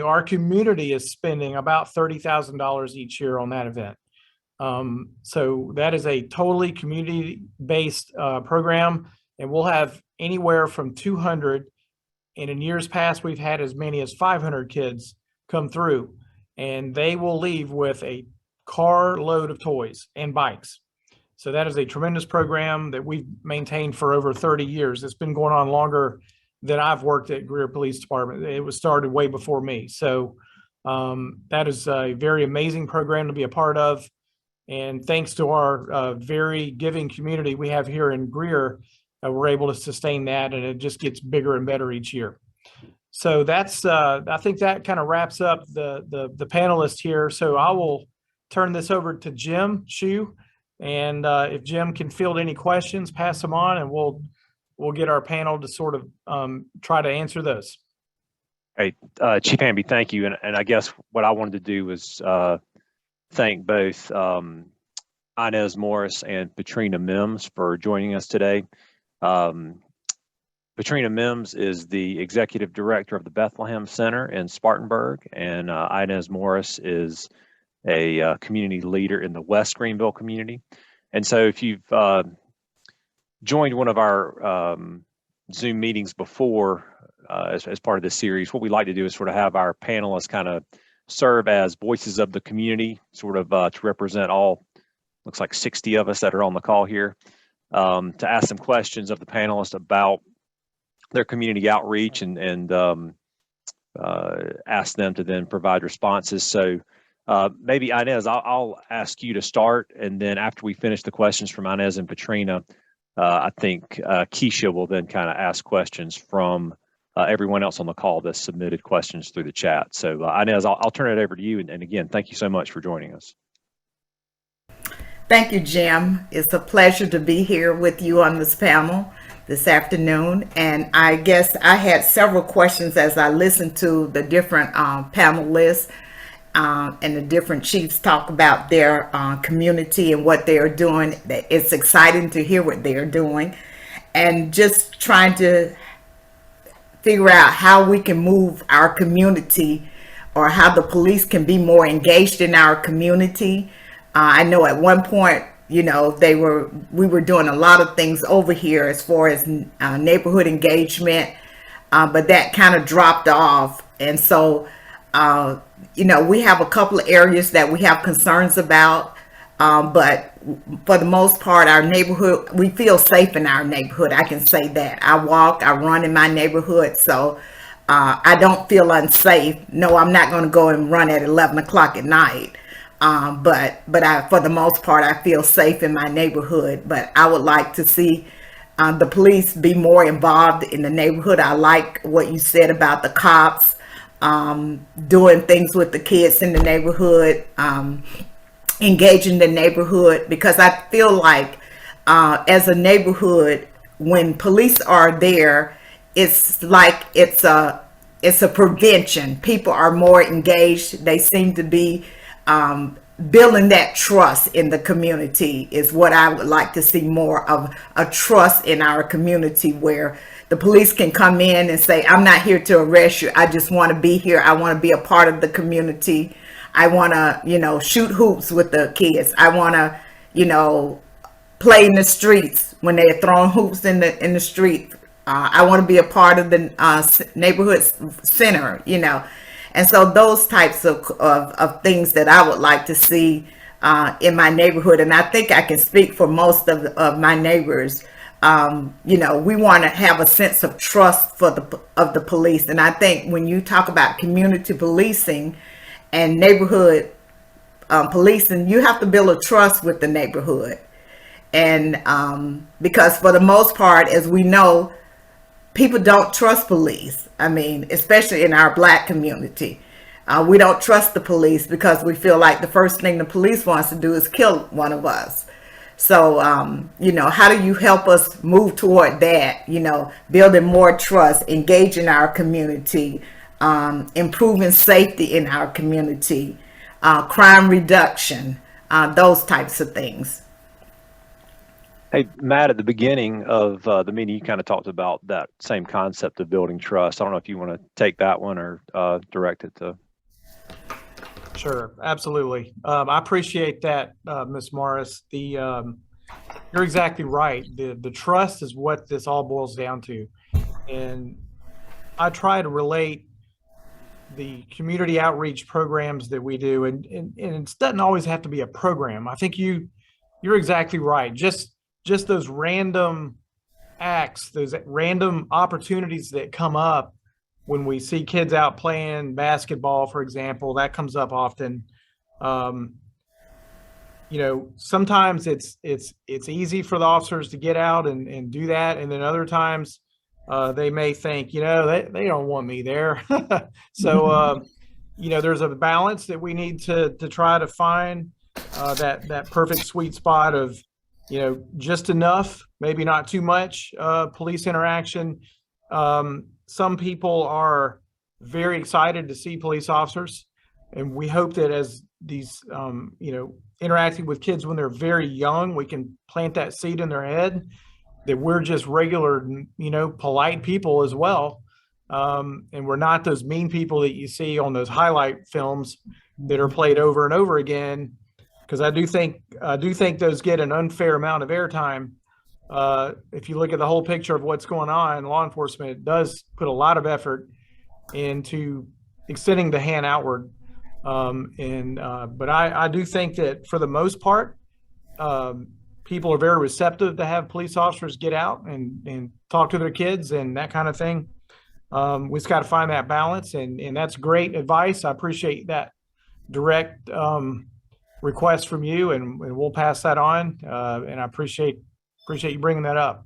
our community is spending about $30,000 each year on that event. So that is a totally community-based program, and we'll have anywhere from 200, and in years past, we've had as many as 500 kids come through, and they will leave with a car load of toys and bikes. So that is a tremendous program that we've maintained for over 30 years. It's been going on longer than I've worked at Greer Police Department. It was started way before me. So that is a very amazing program to be a part of. And thanks to our very giving community we have here in Greer, we're able to sustain that, and it just gets bigger and better each year. So that's, I think that kind of wraps up the panelists here. So I will turn this over to Jim Shue. And if Jim can field any questions, pass them on, and we'll get our panel to sort of try to answer those. Hey, Chief Hamby, thank you. And I guess what I wanted to do was thank both Inez Morris and Patrina Mims for joining us today. Patrina Mims is the Executive Director of the Bethlehem Center in Spartanburg, and Inez Morris is a community leader in the West Greenville community. And so if you've joined one of our Zoom meetings before as part of this series, what we like to do is sort of have our panelists kind of serve as voices of the community, sort of to represent all, looks like 60 of us that are on the call here, to ask some questions of the panelists about their community outreach and ask them to then provide responses. So maybe Inez, I'll ask you to start, and then after we finish the questions from Inez and Patrina, I think Keisha will then kind of ask questions from everyone else on the call that submitted questions through the chat. So Inez, I'll turn it over to you. And again, thank you so much for joining us. Thank you, Jim. It's a pleasure to be here with you on this panel this afternoon. And I guess I had several questions as I listened to the different panelists and the different chiefs talk about their community and what they are doing. It's exciting to hear what they are doing, and just trying to figure out how we can move our community, or how the police can be more engaged in our community. I know at one point, you know, we were doing a lot of things over here as far as neighborhood engagement, but that kind of dropped off. And so, you know, we have a couple of areas that we have concerns about, but for the most part, our neighborhood, we feel safe in our neighborhood. I can say that. I run in my neighborhood, so I don't feel unsafe. No, I'm not going to go and run at 11 o'clock at night. But for the most part, I feel safe in my neighborhood. But I would like to see the police be more involved in the neighborhood. I like what you said about the cops doing things with the kids in the neighborhood, engaging the neighborhood, because I feel like as a neighborhood, when police are there, it's like it's a prevention. People are more engaged. They seem to be building that trust in the community is what I would like to see, more of a trust in our community, where the police can come in and say, I'm not here to arrest you. I just want to be here. I want to be a part of the community. I want to, you know, shoot hoops with the kids. I want to, you know, play in the streets when they're throwing hoops in the street. I want to be a part of the neighborhood center, you know. And so those types of things that I would like to see in my neighborhood. And I think I can speak for most of my neighbors. You know, we want to have a sense of trust of the police. And I think when you talk about community policing and neighborhood policing, you have to build a trust with the neighborhood. And because for the most part, as we know, people don't trust police. I mean, especially in our Black community, we don't trust the police because we feel like the first thing the police wants to do is kill one of us. So, you know, how do you help us move toward that? You know, building more trust, engaging our community, improving safety in our community, crime reduction, those types of things. Hey, Matt, at the beginning of the meeting, you kind of talked about that same concept of building trust. I don't know if you want to take that one or direct it to. Sure, absolutely. I appreciate that, Ms. Morris. You're exactly right. The trust is what this all boils down to. And I try to relate the community outreach programs that we do, and it doesn't always have to be a program. I think you're exactly right. Just those random acts, those random opportunities that come up when we see kids out playing basketball, for example, that comes up often. Sometimes it's easy for the officers to get out and do that, and then other times they may think, they don't want me there. So there's a balance that we need to try to find, that perfect sweet spot of just enough, maybe not too much police interaction. Some people are very excited to see police officers, and we hope that as these interacting with kids when they're very young, we can plant that seed in their head that we're just regular, polite people as well. And we're not those mean people that you see on those highlight films that are played over and over again. Because I do think those get an unfair amount of airtime. If you look at the whole picture of what's going on, law enforcement does put a lot of effort into extending the hand outward. But I do think that for the most part, people are very receptive to have police officers get out and talk to their kids and that kind of thing. We just got to find that balance, and that's great advice. I appreciate that direct request from you, and we'll pass that on. And I appreciate you bringing that up.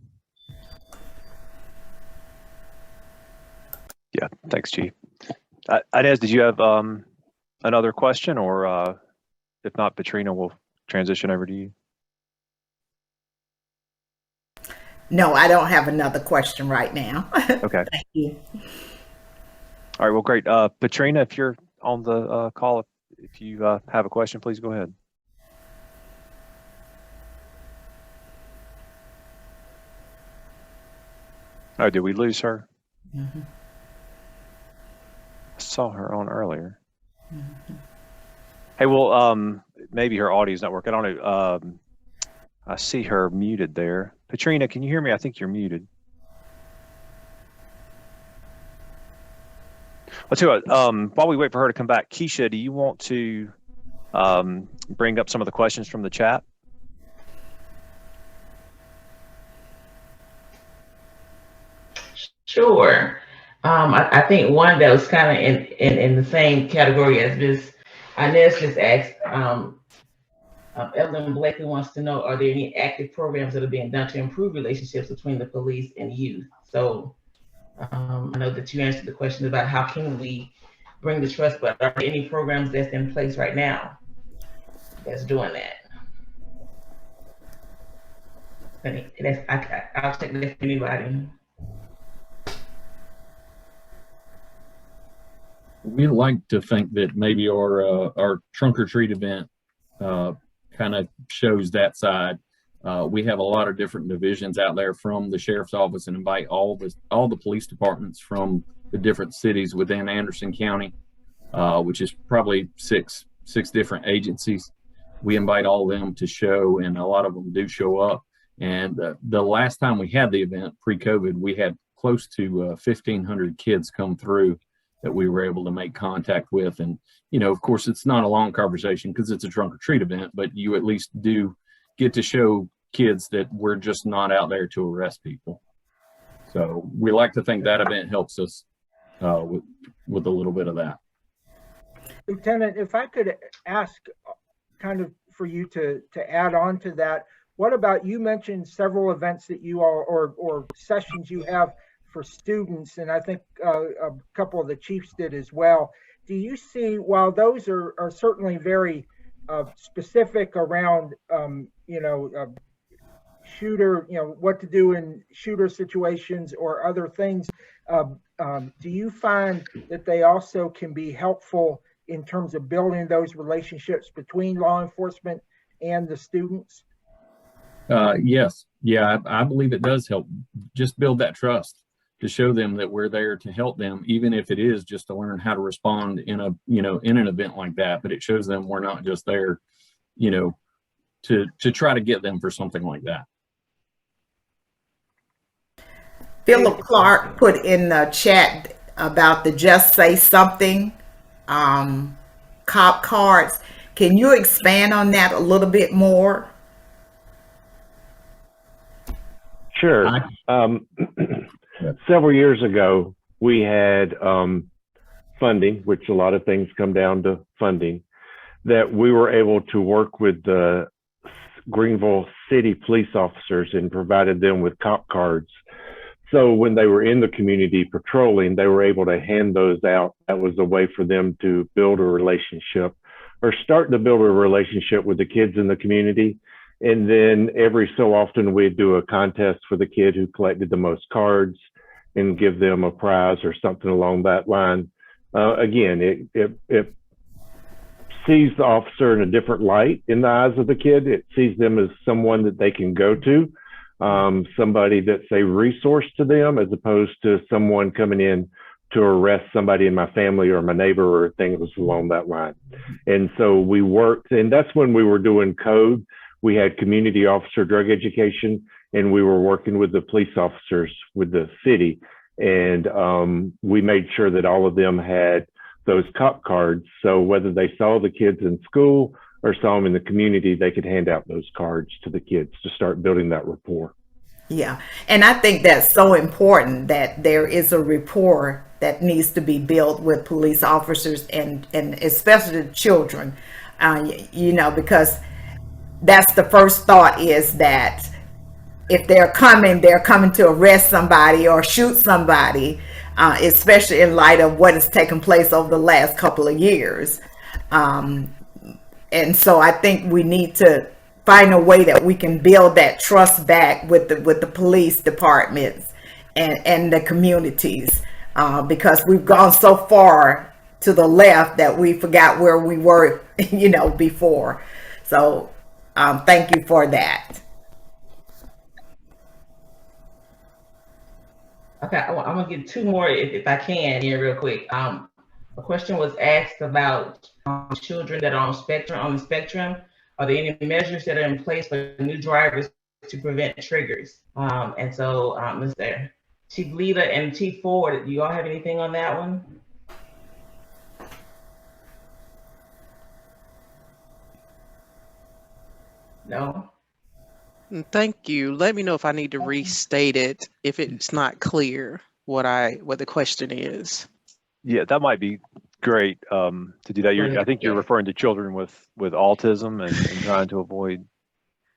Yeah, thanks, Chief. Inez, did you have another question, or if not, Katrina, we'll transition over to you. No, I don't have another question right now. Okay. Thank you. All right, well, great. Katrina, if you're on the call, if you have a question, please go ahead. Oh, did we lose her? Mm-hmm. I saw her on earlier. Mm-hmm. Hey, well, maybe her audio's not working. I don't know. I see her muted there. Katrina, can you hear me? I think you're muted. I'll tell you what, while we wait for her to come back, Keisha, do you want to bring up some of the questions from the chat? Sure. I think one that was kind of in the same category as Ms. Inez just asked, Evelyn Blakely wants to know, are there any active programs that are being done to improve relationships between the police and youth? So I know that you answered the question about how can we bring the trust, but are there any programs that's in place right now that's doing that? I'll check that for anybody. We like to think that maybe our trunk or treat event kind of shows that side. We have a lot of different divisions out there from the sheriff's office and invite all the police departments from the different cities within Anderson County, which is probably six different agencies. We invite all of them to show, and a lot of them do show up. And the last time we had the event pre-COVID, we had close to 1,500 kids come through that we were able to make contact with. And, of course, it's not a long conversation because it's a trunk or treat event, but you at least do get to show kids that we're just not out there to arrest people. So we like to think that event helps us with a little bit of that. Lieutenant, if I could ask kind of for you to add on to that, what about, you mentioned several events that you all, or sessions you have for students, and I think a couple of the chiefs did as well. Do you see, while those are certainly very specific around, shooter, what to do in shooter situations or other things, do you find that they also can be helpful in terms of building those relationships between law enforcement and the students? Yes. Yeah, I believe it does help just build that trust, to show them that we're there to help them, even if it is just to learn how to respond in a, in an event like that. But it shows them we're not just there, to try to get them for something like that. Philip Clark put in the chat about the Just Say Something cop cards. Can you expand on that a little bit more? Sure. Several years ago, we had funding, which a lot of things come down to funding, that we were able to work with the Greenville City police officers and provided them with cop cards. So when they were in the community patrolling, they were able to hand those out. That was a way for them to build a relationship, or start to build a relationship with the kids in the community. And then every so often we'd do a contest for the kid who collected the most cards and give them a prize or something along that line. Again, it sees the officer in a different light in the eyes of the kid. It sees them as someone that they can go to, somebody that's a resource to them, as opposed to someone coming in to arrest somebody in my family or my neighbor or things along that line. And so we worked, and that's when we were doing code. We had community officer drug education, and we were working with the police officers with the city. And we made sure that all of them had those cop cards. So whether they saw the kids in school or saw them in the community, they could hand out those cards to the kids to start building that rapport. Yeah. And I think that's so important, that there is a rapport that needs to be built with police officers and especially the children, because that's the first thought, is that if they're coming to arrest somebody or shoot somebody, especially in light of what has taken place over the last couple of years. And so I think we need to find a way that we can build that trust back with the police departments and the communities, because we've gone so far to the left that we forgot where we were, before. So thank you for that. Okay, I'm gonna get two more if I can here real quick. A question was asked about children that are on the spectrum. Are there any measures that are in place for new drivers to prevent triggers? And so, Mr. Chief Lita and Chief Ford, do you all have anything on that one? No? Thank you. Let me know if I need to restate it, if it's not clear what the question is. Yeah, that might be great to do that. I think you're referring to children with autism and trying to avoid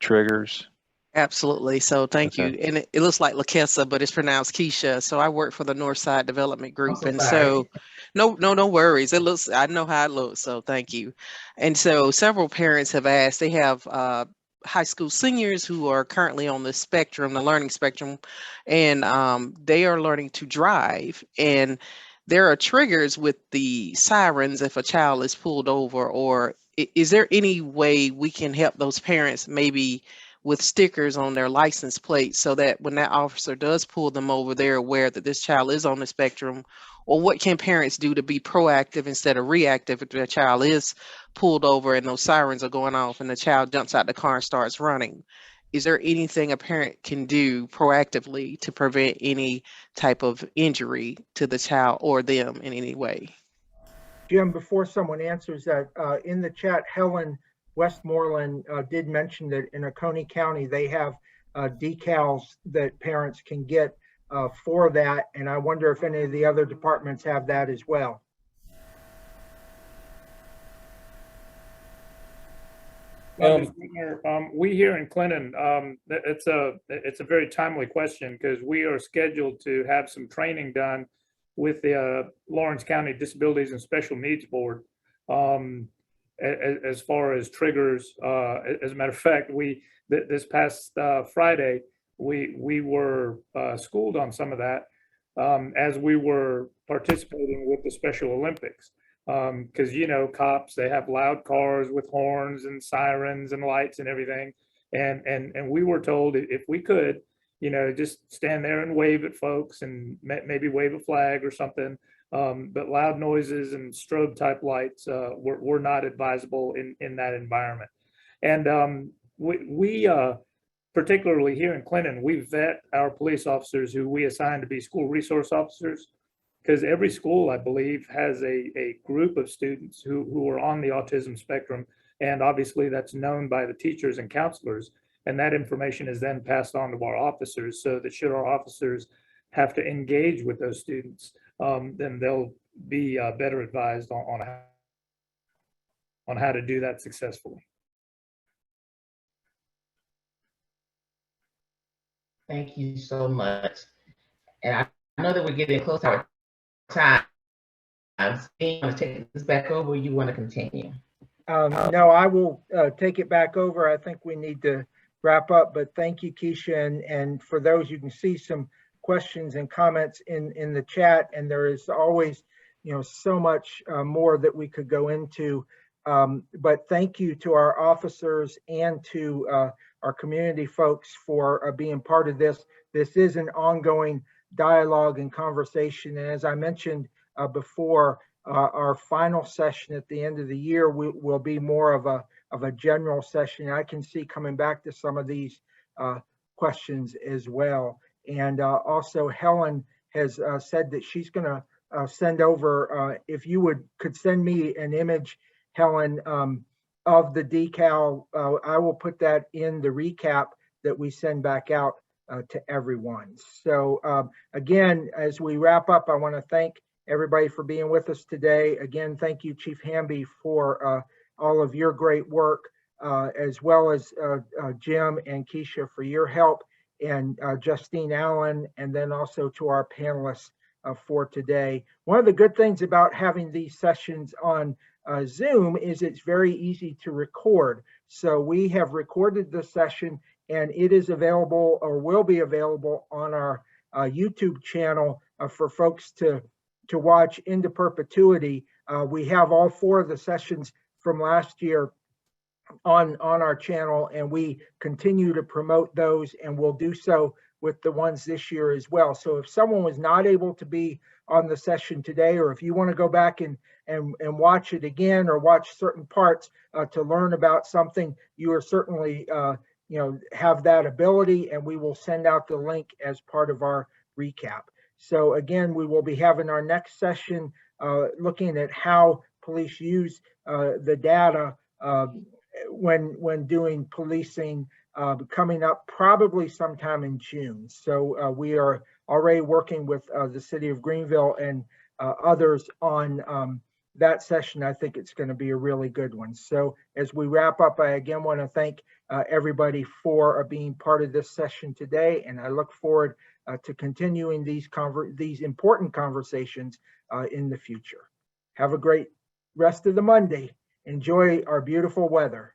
triggers. Absolutely. So thank you. And it looks like Lakessa, but it's pronounced Keisha. So I work for the Northside Development Group. And so no worries. I know how it looks. So thank you. And so several parents have asked, they have high school seniors who are currently on the spectrum, the learning spectrum, and they are learning to drive. And there are triggers with the sirens if a child is pulled over, or is there any way we can help those parents, maybe with stickers on their license plates, so that when that officer does pull them over, they're aware that this child is on the spectrum? Or what can parents do to be proactive instead of reactive if their child is pulled over and those sirens are going off and the child jumps out the car and starts running? Is there anything a parent can do proactively to prevent any type of injury to the child or them in any way? Jim, before someone answers that, in the chat, Helen Westmoreland did mention that in Oconee County, they have decals that parents can get for that. And I wonder if any of the other departments have that as well. We here in Clinton, it's a very timely question, because we are scheduled to have some training done with the Lawrence County Disabilities and Special Needs Board as far as triggers. As a matter of fact, this past Friday, we were schooled on some of that as we were participating with the Special Olympics. Because, cops, they have loud cars with horns and sirens and lights and everything. And we were told if we could, you know, just stand there and wave at folks and maybe wave a flag or something. But loud noises and strobe type lights were not advisable in that environment. And we particularly here in Clinton, we vet our police officers who we assign to be school resource officers, because every school, I believe, has a group of students who are on the autism spectrum. And obviously that's known by the teachers and counselors. And that information is then passed on to our officers, so that should our officers have to engage with those students, then they'll be better advised on how to do that successfully. Thank you so much. And I know that we're getting close to our time. You want to take this back over, or you want to continue? No, I will take it back over. I think we need to wrap up, but thank you, Keisha. And for those, you can see some questions and comments in the chat, and there is always, you know, so much more that we could go into. But thank you to our officers and to our community folks for being part of this. This is an ongoing dialogue and conversation. And as I mentioned before, our final session at the end of the year will be more of a general session. I can see coming back to some of these questions as well. And also Helen has said that she's gonna send over, if you could send me an image, Helen, of the decal. I will put that in the recap that we send back out to everyone. So again, as we wrap up, I want to thank everybody for being with us today. Again, thank you, Chief Hamby, for all of your great work, as well as Jim and Keisha for your help, and Justine Allen, and then also to our panelists for today. One of the good things about having these sessions on Zoom is it's very easy to record. So we have recorded the session, and it is available, or will be available, on our YouTube channel for folks to watch into perpetuity. We have all 4 of the sessions from last year on our channel, and we continue to promote those, and we'll do so with the ones this year as well. So if someone was not able to be on the session today, or if you want to go back and watch it again, or watch certain parts to learn about something, you are certainly have that ability, and we will send out the link as part of our recap. So again, we will be having our next session looking at how police use the data when doing policing, coming up probably sometime in June. So we are already working with the city of Greenville and others on that session. I think it's going to be a really good one. So as we wrap up, I again want to thank everybody for being part of this session today, and I look forward to continuing these important conversations in the future. Have a great rest of the Monday. Enjoy our beautiful weather.